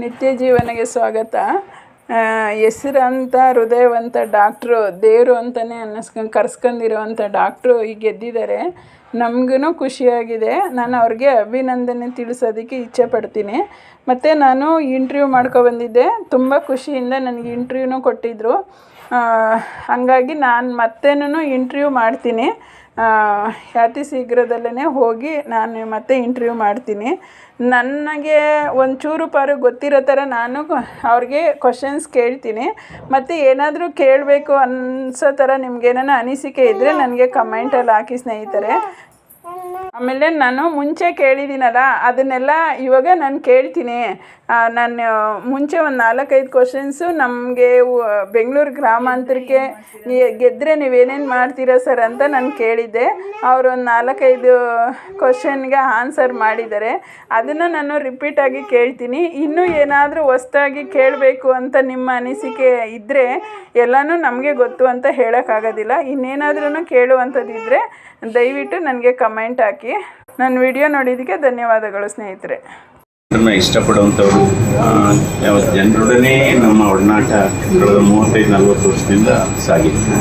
ನಿತ್ಯ ಜೀವನಗೆ ಸ್ವಾಗತ. ಹೆಸರಂತ ಹೃದಯವಂತ ಡಾಕ್ಟ್ರು, ದೇವರು ಅಂತಲೇ ಕರೆಸ್ಕೊಂಡಿರೋವಂಥ ಡಾಕ್ಟ್ರು ಈಗ ಗೆದ್ದಿದ್ದಾರೆ. ನಮಗೂ ಖುಷಿಯಾಗಿದೆ. ನಾನು ಅವ್ರಿಗೆ ಅಭಿನಂದನೆ ತಿಳಿಸೋದಕ್ಕೆ ಇಚ್ಛೆ ಪಡ್ತೀನಿ. ಮತ್ತು ನಾನು ಇಂಟ್ರ್ವ್ಯೂ ಮಾಡ್ಕೊಬಂದಿದ್ದೆ. ತುಂಬ ಖುಷಿಯಿಂದ ನನಗೆ ಇಂಟ್ರ್ವ್ಯೂನೂ ಕೊಟ್ಟಿದ್ದರು. ಹಾಗಾಗಿ ನಾನು ಮತ್ತೇನೂ ಇಂಟ್ರ್ವ್ಯೂ ಮಾಡ್ತೀನಿ. ಅತಿ ಶೀಘ್ರದಲ್ಲೇ ಹೋಗಿ ನಾನು ಮತ್ತೆ ಇಂಟ್ರ್ವ್ಯೂ ಮಾಡ್ತೀನಿ. ನನಗೆ ಒಂಚೂರು ಪಾರು ಗೊತ್ತಿರೋ ಥರ ನಾನು ಅವ್ರಿಗೆ ಕ್ವಶನ್ಸ್ ಕೇಳ್ತೀನಿ. ಮತ್ತು ಏನಾದರೂ ಕೇಳಬೇಕು ಅನಿಸೋ ಥರ ನಿಮ್ಗೇನಾನ ಅನಿಸಿಕೆ ಇದ್ದರೆ ನನಗೆ ಕಮೆಂಟಲ್ಲಿ ಹಾಕಿ ಸ್ನೇಹಿತರೆ. ಆಮೇಲೆ ನಾನು ಮುಂಚೆ ಕೇಳಿದ್ದೀನಲ್ಲ ಅದನ್ನೆಲ್ಲ ಇವಾಗ ನಾನು ಕೇಳ್ತೀನಿ. ನಾನು ಮುಂಚೆ ಒಂದು 4-5 ಕ್ವಶನ್ಸು ನಮಗೆ ಬೆಂಗಳೂರು ಗ್ರಾಮಾಂತರಕ್ಕೆ ಗೆದ್ದರೆ ನೀವೇನೇನು ಮಾಡ್ತೀರಾ ಸರ್ ಅಂತ ನಾನು ಕೇಳಿದ್ದೆ. ಅವರು ಒಂದು 4-5 ಕ್ವಶನ್ಗೆ ಆನ್ಸರ್ ಮಾಡಿದ್ದಾರೆ. ಅದನ್ನು ನಾನು ರಿಪೀಟಾಗಿ ಕೇಳ್ತೀನಿ. ಇನ್ನೂ ಏನಾದರೂ ಹೊಸ್ದಾಗಿ ಕೇಳಬೇಕು ಅಂತ ನಿಮ್ಮ ಅನಿಸಿಕೆ ಇದ್ದರೆ ಎಲ್ಲನೂ ನಮಗೆ ಗೊತ್ತು ಅಂತ ಹೇಳೋಕ್ಕಾಗೋದಿಲ್ಲ. ಇನ್ನೇನಾದ್ರೂ ಕೇಳುವಂಥದ್ದಿದ್ದರೆ ದಯವಿಟ್ಟು ನನಗೆ ಕಮೆಂಟ್ ಹಾಕಿ. ನನ್ನ ವಿಡಿಯೋ ನೋಡಿದ್ದಕ್ಕೆ ಧನ್ಯವಾದಗಳು ಸ್ನೇಹಿತರೆ. ಇಷ್ಟಪಡುವಂಥವ್ರು ಜನರೊಡನೆ ನಮ್ಮ ಒಡನಾಟ 35-40 ವರ್ಷದಿಂದ ಸಾಗಿದೆ.